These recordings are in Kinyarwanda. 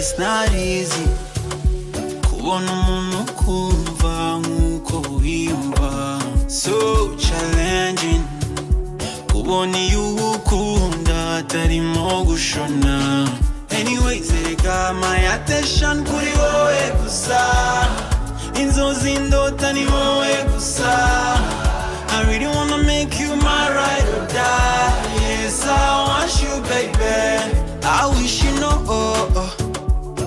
it's not easy kubona umuntu kumva nkuko wiyumva. So challenging kubona iyo ukunda atarimo gushona. Anyways, I got my attention kuri wowe gusa. Inzozi ndota ni wowe gusa. I really wanna make you my ride or die. Yes, I want you, baby. I wish you know,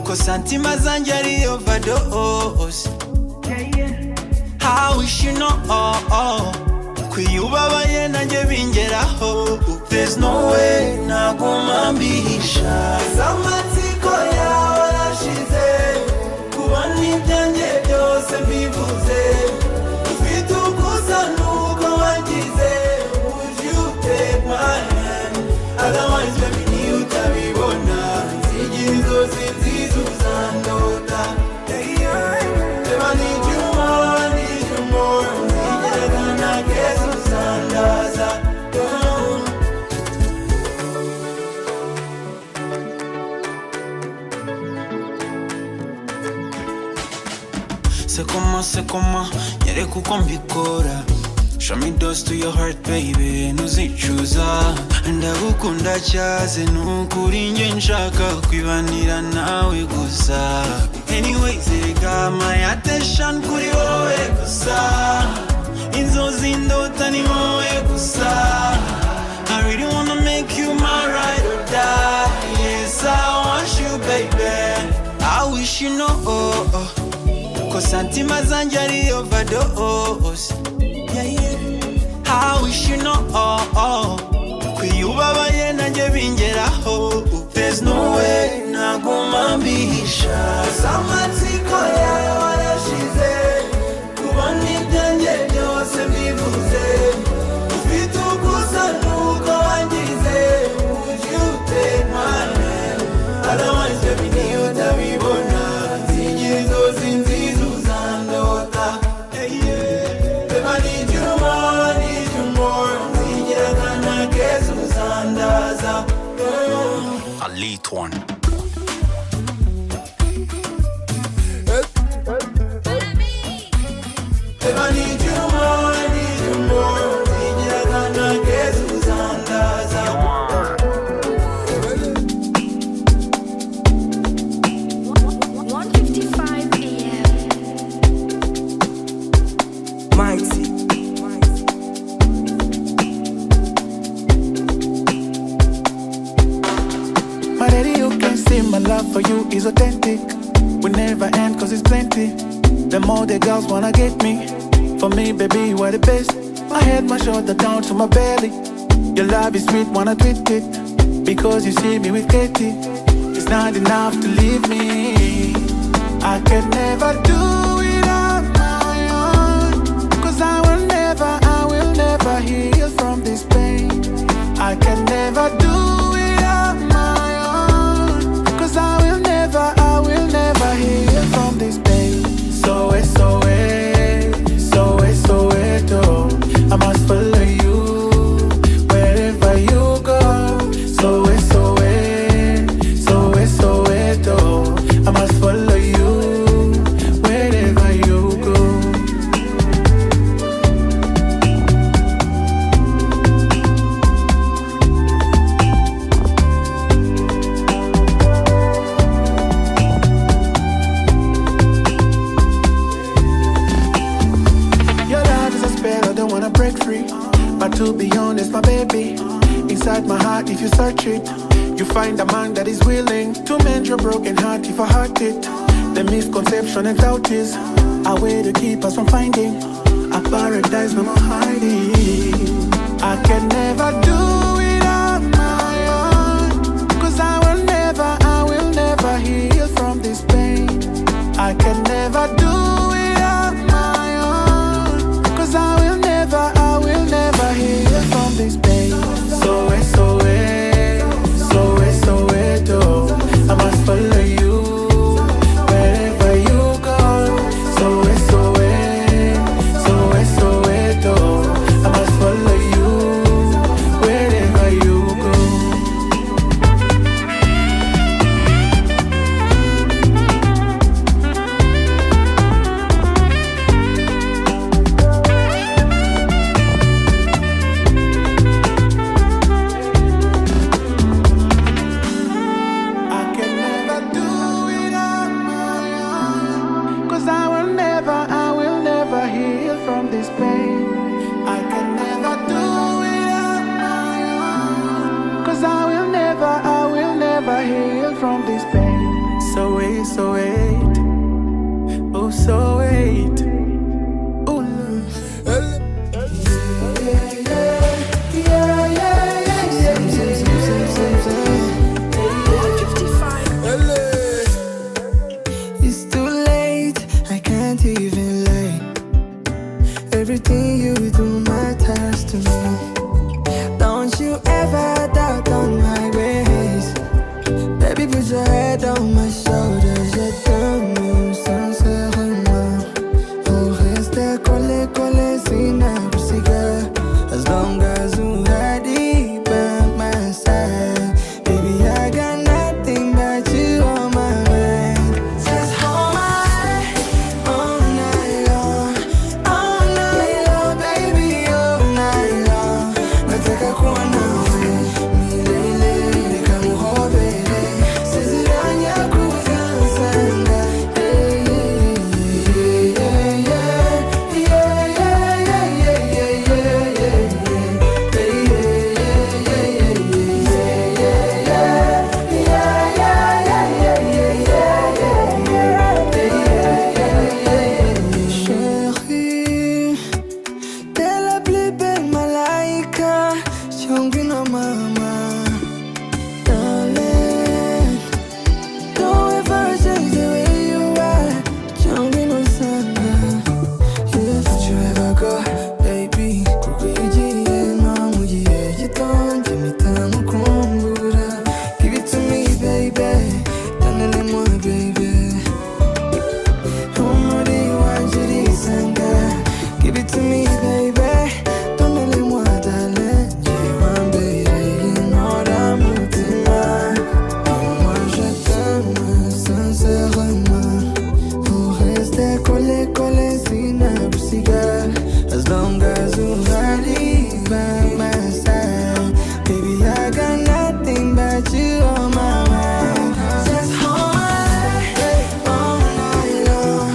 cause santima zanjye ari overdose. I wish you know, kwiyubabaye nanjye bingeraho. There's no way naguma mbihisha. Zamatsiko yawe arashize, kubona ibyanjye byose mbivuze. Ufite ukusa nuko wangize. Would you take my hand? Otherwise baby niyo utabibona. Nzigira inzozi nziza uzandota. Babe, I need you more, I need you more. Nzigira kana keza uzandaza. C'est comment, nyereka uko mbikora. Show me doors to your heart baby, ntuzicuza. Ndagukunda cyaze nukuri njye nshaka kwibanira nawe gusa. Anyways, I got my attention kuri wowe gusa. Inzozi ndota ni wowe gusa. I really wanna make you my ride or die. Yes, I want you baby. I wish you know, cause santima zanjye ari overdose. I wish you know, kwiyubabaye nanjye bingeraho. There's no way naguma mbihisha. Zamatsiko yawe arashize, kubona ibyanjye byose mbivuze. Ufite ukusa nuko wangize. Would you take my hand? Otherwise baby niyo utabibona. Nzigira inzozi nziza uzandota. Babe, I need you more, I need you more. Nzigira kana keza uzandaza. A lead one. Babe, I need you more, I need you more. Nzigira kana keza uzandaza. 1:55 AM. Mighty. My daddy, you can see my love for you is authentic. We never end cause it's plenty. The more the girls wanna get me. For me, baby, you are the best. My head, my shoulder down to my belly. Your love is sweet, wanna tweet it. Because you see me with Katie. It's not enough to leave me. I can never do it on my own. Cause I will never heal from this pain. I can never do it on my own. Cause I will never heal from this pain. So I must follow you wherever you go. So I must follow you wherever you go. Your love is a spell, I don't wanna break free. But to be honest, my baby, inside my heart, if you search it, you find a man that is willing to mend your broken heart if I hurt it. The misconception and doubt is a way to keep us from finding a paradise no more hiding. I can never do it on my own. Cause I will never heal from this pain. I can never do it on my own. Cause I will never heal from this pain. So I must follow you wherever you go. So I must follow you wherever you go. me, so wait. Oh, so wait. Oh, no. It's too late, I can't even lie. Everything you do matters to me. Don't you ever doubt on my ways. Baby, put your head on my shoulders. Je t'aime sincèrement. On reste collé, collé, sin abusika. As long as you had it by my side. Baby, I got nothing but you on my mind. Just hold my all night long. All night long, baby, all night long. Nataka kuwa nawe milele kama hobele. Siziranya kuzasanga. Chérie, t'es la plus belle malaika. Chongina mama, darling. Don't ever change the way you are. Chongina sana. If you ever go, baby, kukuijiye no mugihe gitonje mpita mukumbura. Give it to me, baby. Donnez-le-moi, baby. Umuri wanje urisanga. Give it to me, baby. Donnez-le-moi, darling. Jiwambereye inkoramutima. Moi, je t'aime sincèrement. On reste collé, collé, sin abusika. As long as you got it by my side. Baby, I got nothing but you on my mind. Just hold my all night long.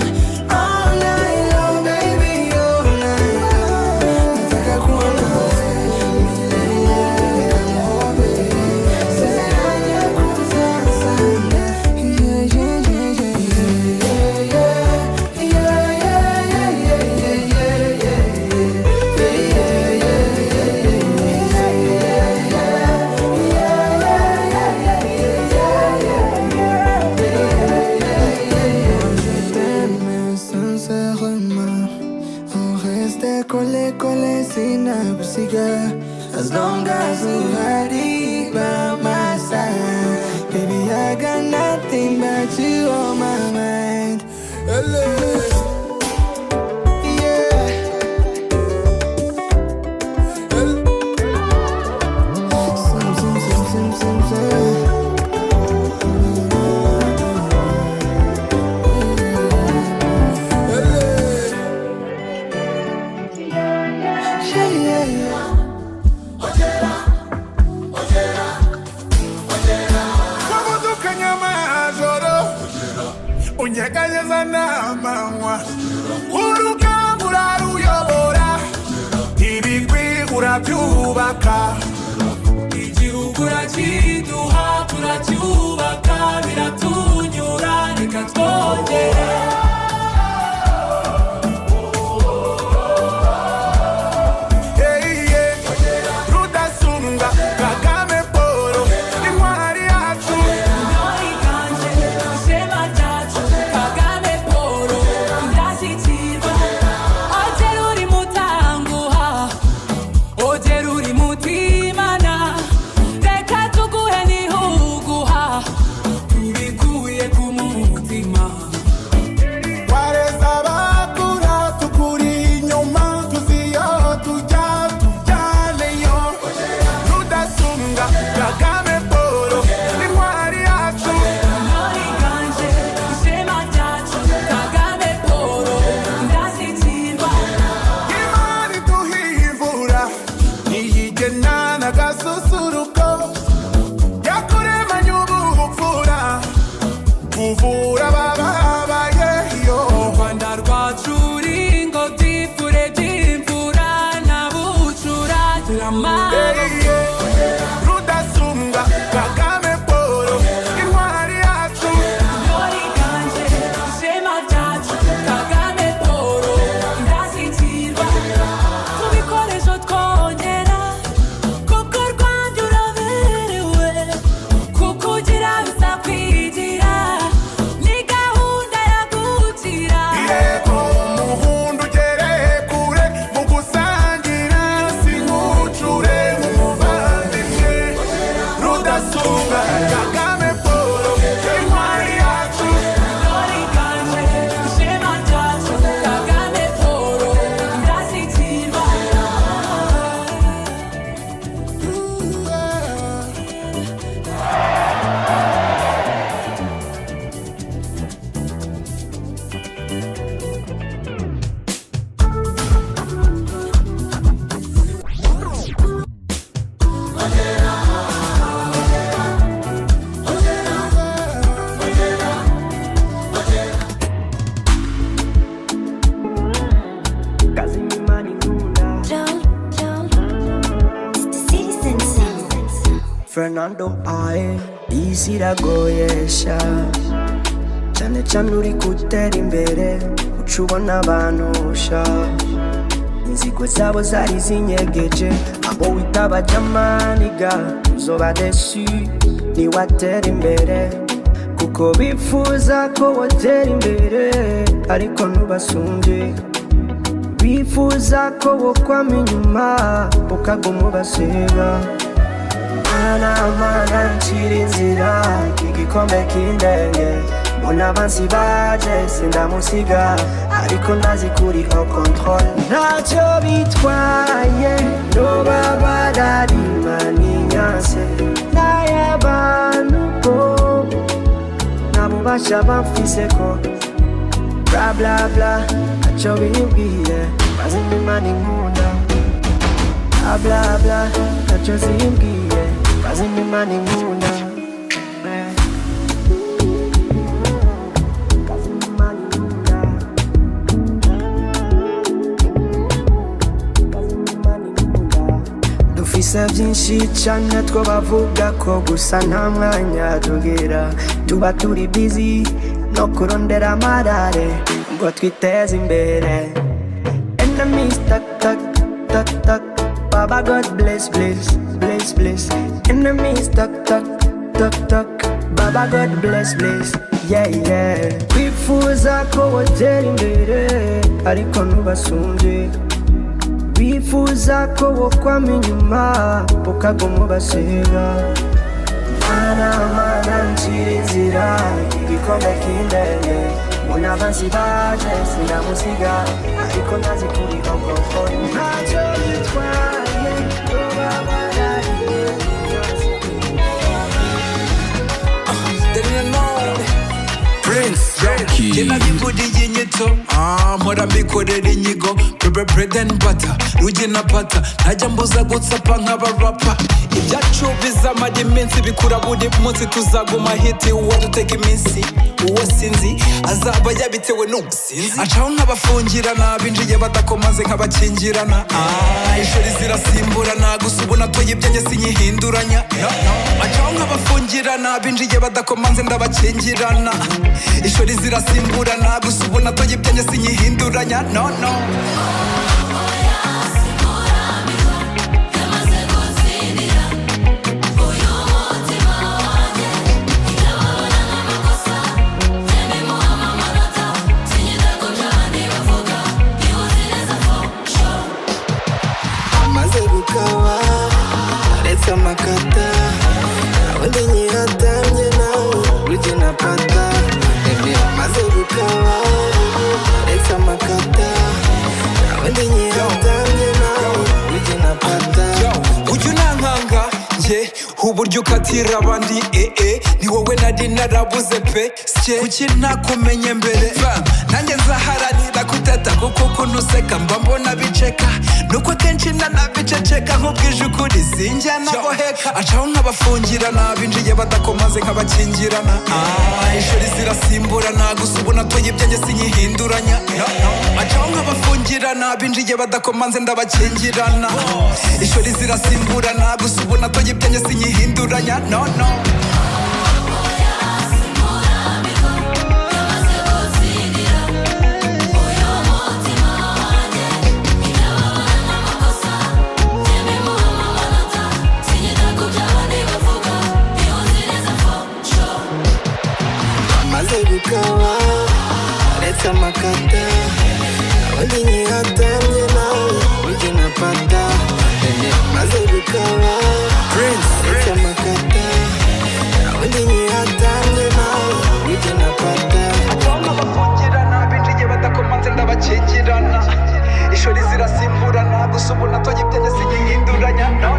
All night long, baby, all night long. Nataka kuwa nawe milele kama hobele. Siziranya kuzasanga. Yeah, yeah, yeah, yeah, yeah, yeah, yeah, yeah, yeah. Je t'aime sincèrement. On reste collé, collé, sin abusika. As long as you had it by my side. Baby, I got nothing but you on my mind. Unyeganyeza n'amanywa urugamba uruyobora ibigwi urabyubaka igihugu urakiduha turacyubaka biratunyura reka twongere rudasumbwa Kagame Paul intwari yacu kuvura bababaye yo Rwanda rwacu ringoti fure by'imvura na bucura turamaboko rudasumbwa Kagame Paul intwari yacu random eye isi iragoyesha cyane cyane uri gutera imbere uca ubona abantu usha inzigo zabo zari zinyegeje abo wita abajamaniga uzoba desu niwatera imbere kuko bifuza ko watera imbere ariko ntubasumbye bifuza ko wokwama inyuma ukaguma ubasiga mana ncira inzira igikombe k'indenge mbona abansi baje sindamusiga ariko ndazi kuri au control ntacyo bitwaye noba bararimaninyase n'ay'abantu ko ntabubasha bamfiseko bla bla bla ntacyo bibwiye bazimba imana inkunda bla bla bla ntacyo zimbwiye bazimba imana inkunda dufise byinshi cyane two bavuga ko gusa nta mwanya tugira tuba turi busy no kurondera amarare ngo twiteze imbere enemies tak tak tak tak Baba God bless bless bless bless enemies tak tak tak tak Baba God bless bless yeah yeah bifuza ko watera imbere ariko ntubasumbye bifuza ko wokwama inyuma ukaguma ubasiga mana ncira inzira igikombe k'indenge mbona abansi baje sindamusiga ariko ndazi kuri au control ntacyo bitwaye noba Jena bivuriye inyito mpora mbikorera inyigo bread and butter rugi na pata ntajya mbuza gutsapa nk'abarapa ibyacu bizamara iminsi bikura buri munsi tuzaguma hiti uwadutega iminsi uwo sinzi azaba yabitewe n'ubusinzi acaho nk'abafungirana binjiye badakomaze nk'abakingirana ishuri zirasimburana gusa ubu natoye ibyanjye sinyihinduranya acaho nk'abafungirana binjiye badakomanze ndabakingirana ishuri zirasimburana gusa ubu natoye ibyanjye sinyihinduranya no amakata undi nyihatamye nawe rugi na pata maze gukaba uretse amakata undi nyihatamye nawe rugi na pata ujya unankanga njye uburyo ukatira abandi ni wowe nari narabuze pe kuki ntakumenye mbere nanjye nzaharanira kuteta kuko kunuseka mba mbona biceka nuko akenshi nanabiceceka nk'ubwije ukuri sinjya naboheka acaho nk'abafungirana binjiye badakomaze nk'abakingirana ishuri zirasimburana gusa ubu natoye ibyanjye sinyihinduranya acaho nk'abafungirana binjiye badakomanze ndabakingirana ishuri zirasimburana gusa ubu natoye ibyanjye sinyihinduranya no gukaba uretse amakata undi nyihatamye nawe rugi na pata maze gukaba uretse amakata undi nyihatamye nawe rugi na pata nk'abafungirana binjiye badakomanze ndabakingirana ishuri zirasimburana gusa ubu natoye ibyanjye sinyihinduranya no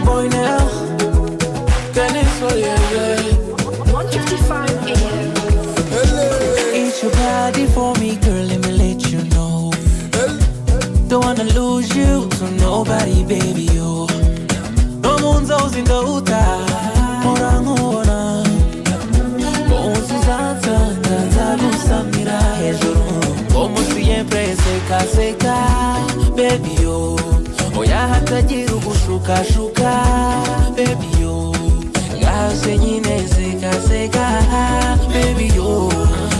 boy now. Can it for you? 1:55 a.m. It's your body for me, girl, let me let you know. Don't wanna lose you to nobody, baby, yo. No one's always in the uta. Morangona. Bonsi zanta, zanta lusamira hejuru. Como siempre seka seka, baby, yo. Oya hatagira ugushuka shuka, baby, yo. Gase nyine seka seka, baby, yo.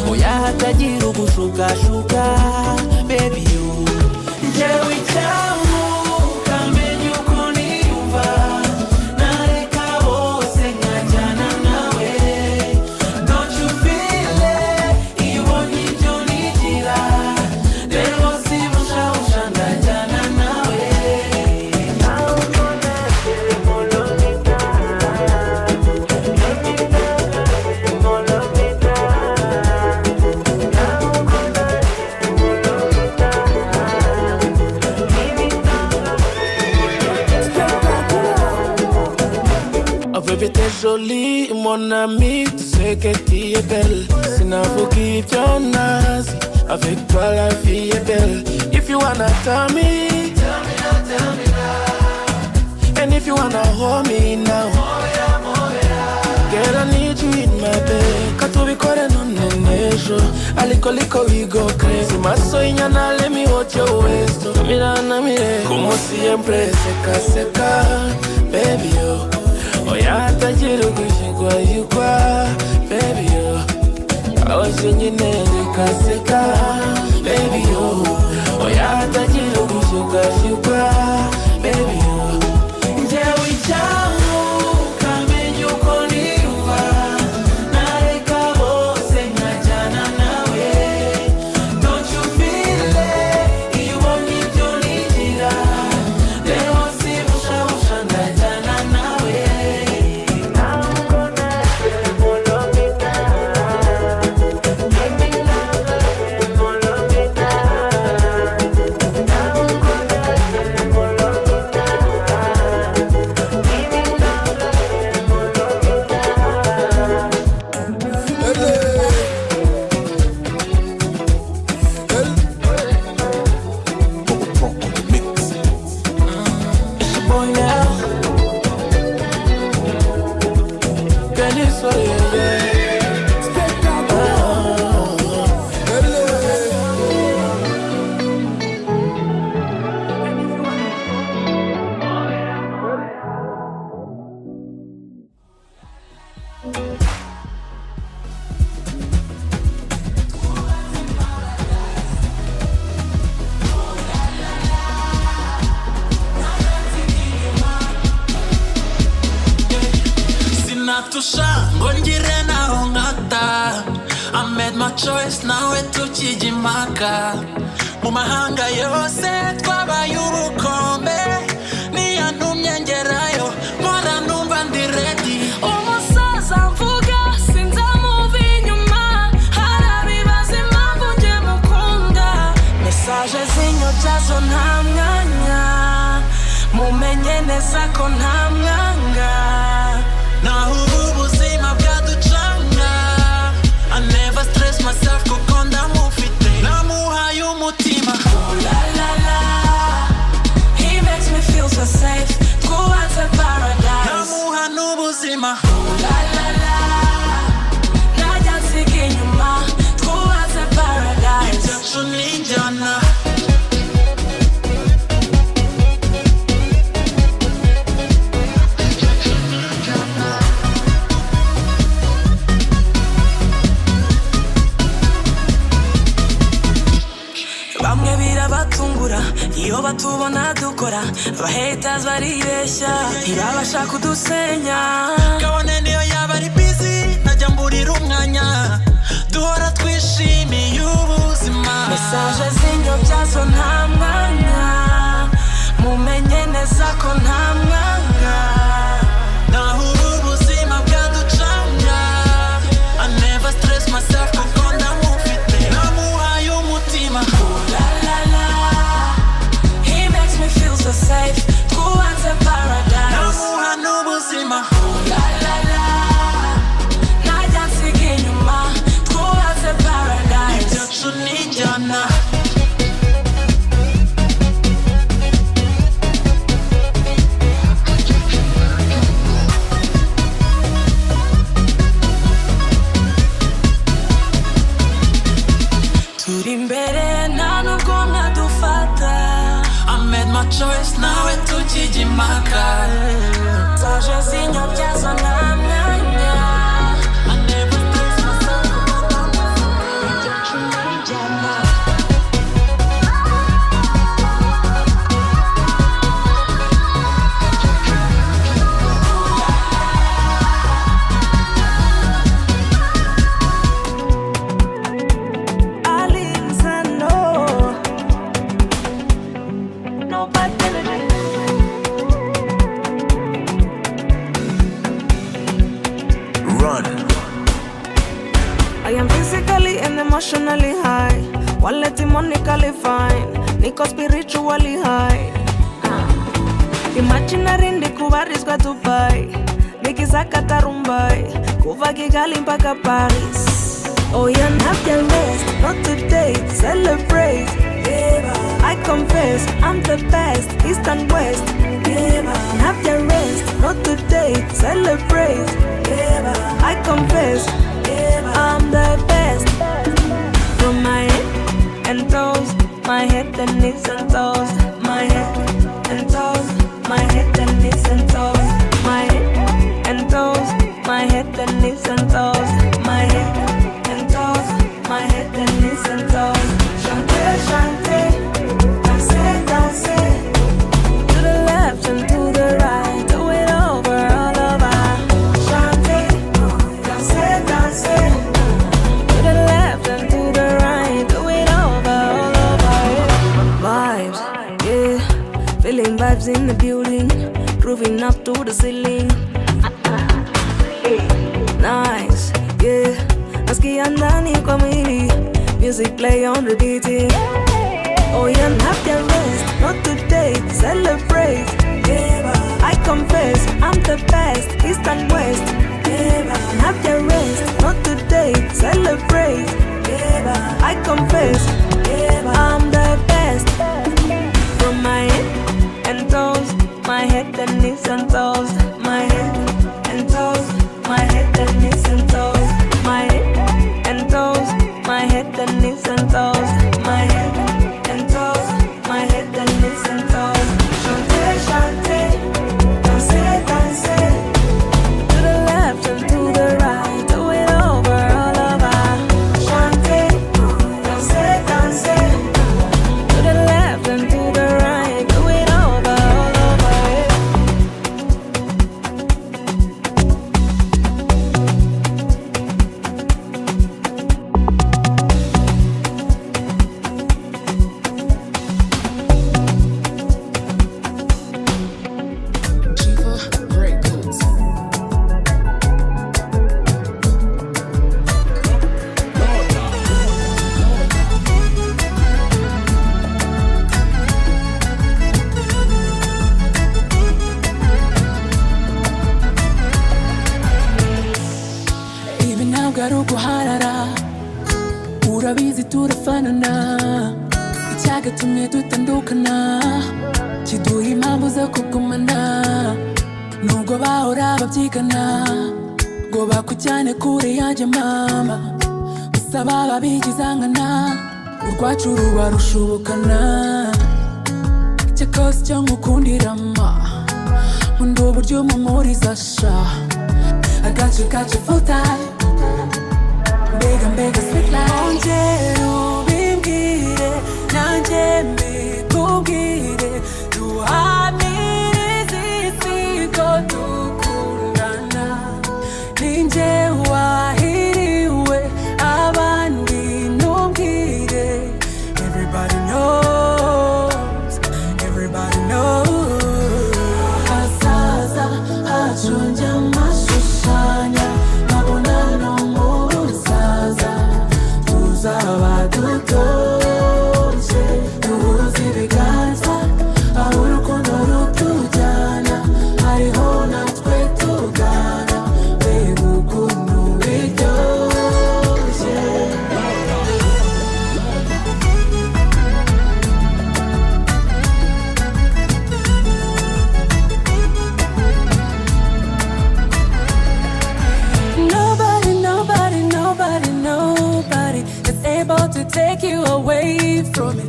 Oya hatagira ugushuka shuka, baby, yo. Jewe chamu kamenyu koniyumva nareka bose nkajyana nawe. Don't you feel it iyo ubonye ibyo nigira rero sibushawusha ndajyana nawe. Baby, t'es jolie, mon ami, tu sais que tu es belle. Sinavo quitte your nazi, avec toi la vie est belle. If you wanna tell me now. And if you wanna hold me now, girl, I need you in my bed. Katubikore nonejo, aliko we go crazy. Maso inyana, let me hold your waist. Mira na mire, como siempre, seka seka, baby, yo. Oya hatagira ugushyirwa yugwa, baby, yo. Abaje nyine zikaseka, baby, yo. Oya hatagira ugushyirwa yugwa, baby, yo. Njyewe icyamu kamenyu uko niyumva nareka bose nkajyana nawe. Don't you feel it iyo ubonye ibyo nigira rero sibushawusha ndajyana nawe. Boy now, can you say yeah? Sinatusha ngongire naho ngata. I made my choice nawe tukijimaka. Mu mahanga yose twabaye ubukombe. Niyantumye ngerayo mpora numva ndi ready. Umusaza mvuga sinzamuva inyuma. Harabibaza impamvu njye mukunda. Message zinyobyazo nta mwanya. Mumenye neza ko nta mwanga. Naho ubu buzima bwaducanga. I never stress myself kuko ndamufite. Namuhaye umutima. Ooh la la la, he makes me feel so safe. Twubatse paradise. Namuha n'ubuzima. Ooh la la la, najya nsiga inyuma. Twubatse paradise. Ibyacu ni injyana. Bamwe birabatungura iyo batubona dukora. Abahaters baribeshya ntibabasha kudusenya. Kabone niyo yaba ari busy najya mburira umwanya. Duhora twishimiye ubuzima. Message zinyobyazo nta mwanya. Mumenye neza ko nta mwanga. Naho ubu buzima bwaducanga. I never stress myself kuko ndamufite. Namuhaye umutima. Ooh la la la, he makes me feel so safe. Twubatse paradise. emotionally high, wallet monically fine, niko spiritually high. Imaginary ndikubarizwa Dubai, nikisakata Rumbai, kuva Kigali mpaka Paris. Oh, you have your rest, not today, celebrate. I confess, I'm the best, east and west. Have your rest, not today, celebrate. I confess, I'm the best. From my head and toes, my head and knees and toes, my head and toes, my head and knees and toes, my head and toes, my head and knees and toes, my head and toes, my head and knees and toes. Chantez, chantez, dansez, dansez. To the left and to the right, do it over, all over. Chantez, dansez, dansez. To the left and to the right, do it over, all over. Vibes, yeah, feeling vibes in the building, grooving up to the ceiling. Nice, yeah, nasikia ndani kwa mwili, music play on repeat. Oh, you have your rest, not today, celebrate. I confess, I'm the best, east and west. Have your rest, not today, celebrate. I confess, I'm the best. From my head and toes, my head and knees and toes, my head and toes, my head and knees and toes, my head and toes, my head and knees and toes, my head and toes, my head and knees and toes. Chantez, chantez, dansez, dansez. To the left and to the right, do it over, all over. Chantez, dansez, dansez. To the left and to the right, do it over, all over. Even now garuko harara, urabizi turafanana, icyagatumye dutandukana, kiduha impamvu zo kugumana, nubwo bahora babyigana, ngo bakujyane kure yanjye mama, gusa baba bigizangana, urwacu ruba rushubukana, cyakoze icyo nkukundira ma, nkunda uburyo umumuriza sha, I got you full time. Mbega sweet life. Ongera ubimbwire, nanjye mbikubwire, duhamirize isi ko dukundana. Ninjye wahiriwe, abandi ntumbwire. Everybody knows, everybody knows. Hazaza hacunge amashushanya, nkabona no mu rusaza, tuzaba dutoshye, duhuze ibiganza, aho urukundo rutujyana, hariho natwe tugana, mbega ukuntu biryoshye. Nobody is able to take you away from me.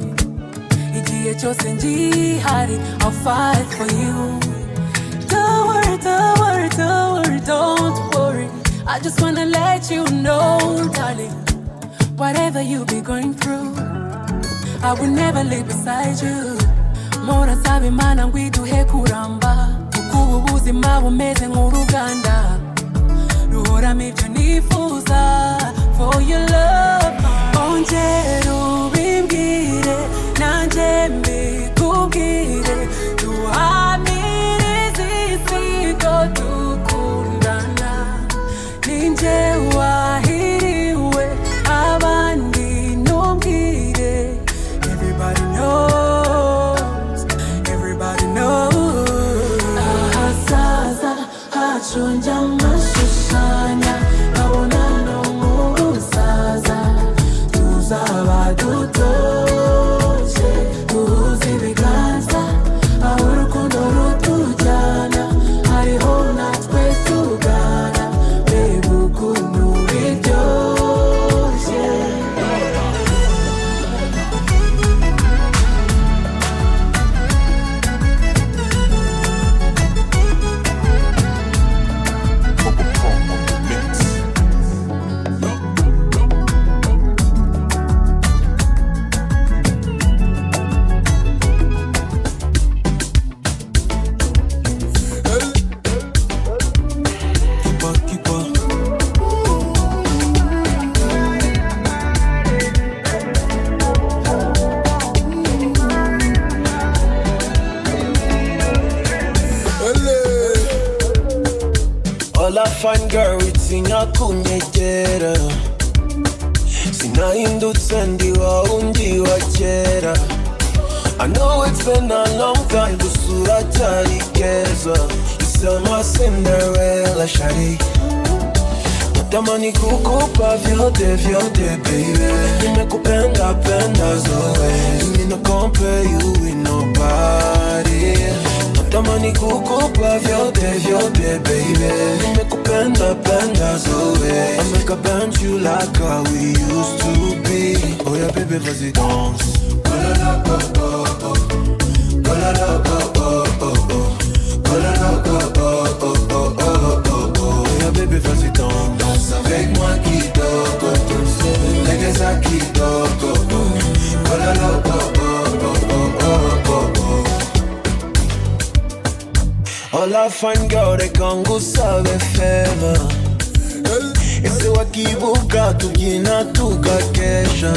Igihe cyose ngihari, I'll fight for you. Don't worry, don't worry. I just wanna let you know, darling, whatever you be going through, I will never leave beside you. Mpora nsaba Imana ngo iduhe kuramba, kuko ubu buzima bumeze nk'uruganda, ruhoramo ibyo nifuza for your love. Ongera ubimbwire, nanjye mbikubwire, duhamirize isi ko dukundana. Ninjye wahiriwe, abandi amashonja amashushanya nkabona no mu busaza tuzaba dutoshye duhuza ibiganza aho urukundo rutujyana hariho natwe tugana reba ukuntu biryoshye. All I find girl witsinga kunyegera sinahindutse ndi wa undi wa kera. I know it's been a long time gusura cyari keza. You sell my Cinderella shawty. Natamani kukupa vyote vyote baby. Nimekupenda penda zoe. Mimi no compare you with nobody. Natamani kukupa vyote vyote baby. Nimekupenda penda zoe. I make a bend you like how we used to be. Oh yeah baby vas-y danse. Yeah baby vas-y danse avec moi qui dort. Les gars qui dort. All I find girl they can't go sabe fema. Ese wakibuka tugina tukakesha.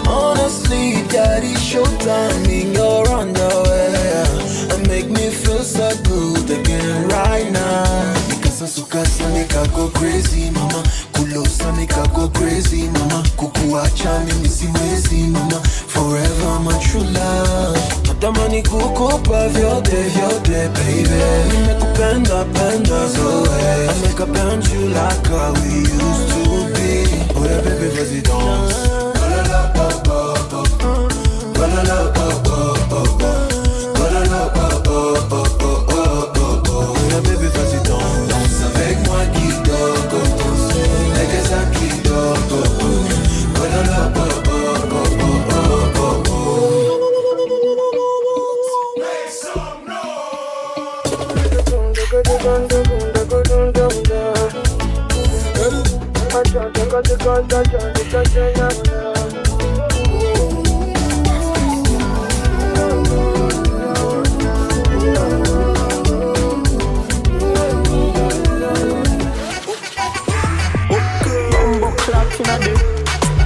Honestly, daddy, showtime in your underwear and make me feel so good again right now. Nikasa sukasa nika go crazy mama, kulosa nika go crazy mama, kukuacha mimi siwezi mama, forever my true love. Natamani kukupa vyote vyote baby. Nimekupenda penda zoe. I make a bend you like how we used to be. Oh yeah baby vas-y danse. Oh yeah baby vas-y danse avec moi qui dort. Les gars qui dort.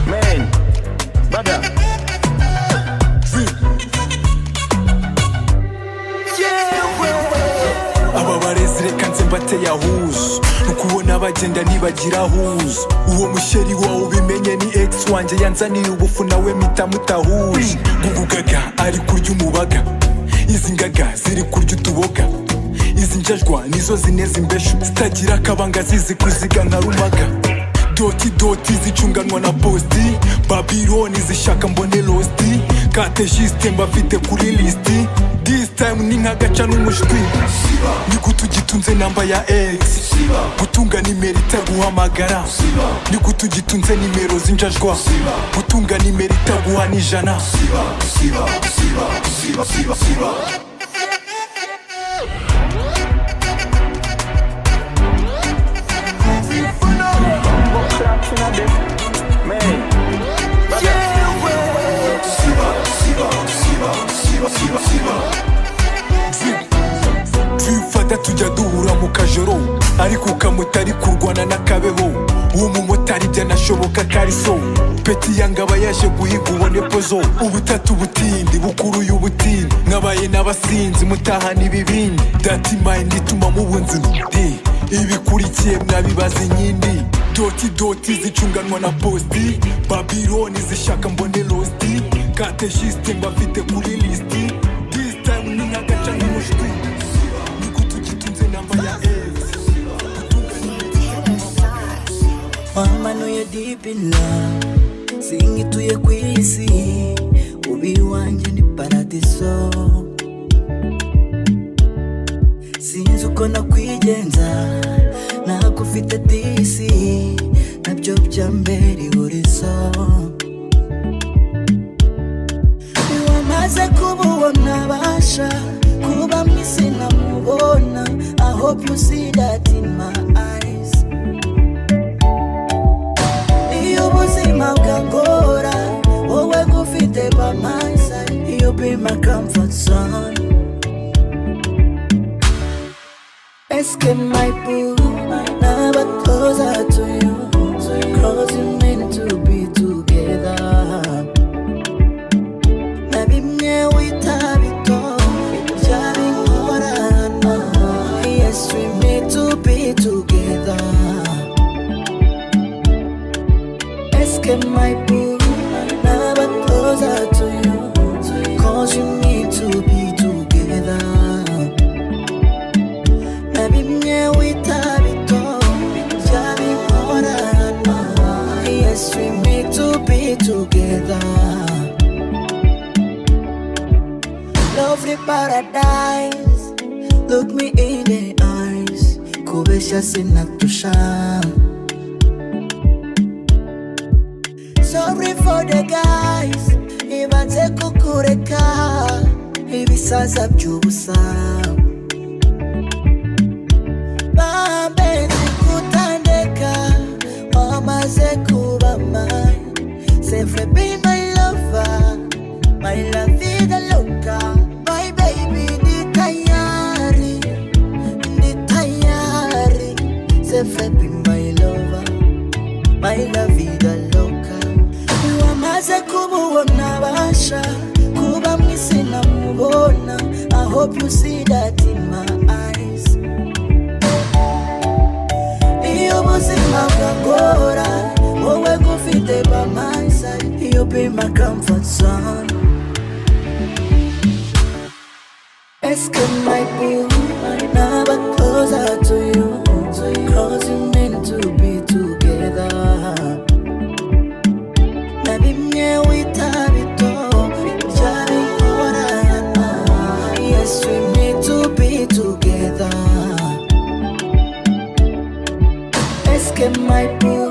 Man, brother. aba barezi reka nze mbateye ahuzu nukubona bagenda ntibagira ahuzu. Uwo musheri wawe ubimenye ni ex wanjye yanzaniye ubufu nawe mpita mutahuje. Gugugaga ari kurya umubaga, izi ngaga ziri kurya utuboga, izi njajwa nizo zineza imbeshu zitagira akabanga zizi kuziga nka rumaga. Doti doti zicunganwa na posti, Babyloni zishaka mbone losti, katejiste mbafite kuri listi. This time ni nkagaca n'umushwi, ni kutugitunze namba ya ex, gutunga nimero itaguhamagara, ni kutugitunze nimero zinjajwa, gutunga nimero itaguha n'ijana. Twifata tujya duhura mu kajoro, ariko ukamutari kurwana n'akabeho. Uwo mumotari byanashoboka kari so, peti yangaba yaje guhiga ubone pozo. Ubutatu butindi bukuruye ubutindi, nkabaye n'abasinzi mutahana ibibindi. Dati mind ituma mubunzi ibikurikiye mwabibaza inyindi. Doti doti zicunganwa na posti, Babyloni zishaka mbone losti, katejiste mbafite kuri listi. This time ni nkagaca n'umushwi, ni kutugitunze namba ya ex. wamanuye deep in love, singituye kwisi, ubi wanje ni paradiso. Sinzi uko nakwigenza, nakufite disi, nabyo byambera ihurizo. Niwamaze kububona basha, kuba mwisi namubona. I hope you see that in my eyes. Iyo buzima bwangora, wowe gufite by my side. You be my comfort zone. Escape my boo, never closer to you, cause you meant to be together. Maybe me with habito, jabbing horana. Yes, we meant to be together. Escape my boo, never closer to you, cause you meant to be together. Yes, we meant to be together. Lovely paradise, look me in the eyes. Kubesha sinatusha. Sorry for the guys, ibanze kukureka, ibisaza byubusa. Say be my lover, my la vida loca, my baby di tayari. Say be my lover, my la vida loca. Niwamaze kububona basha, kuba mwisi namubona. I hope you see that in my eyes. Iyo buzima bwangora, wowe gufite by my side. You be my comfort zone. Escape my boo, never closer to you, cause you meant to be together. Maybe me with habito, jabbing horana. Yes, we meant to be together. Escape my boo.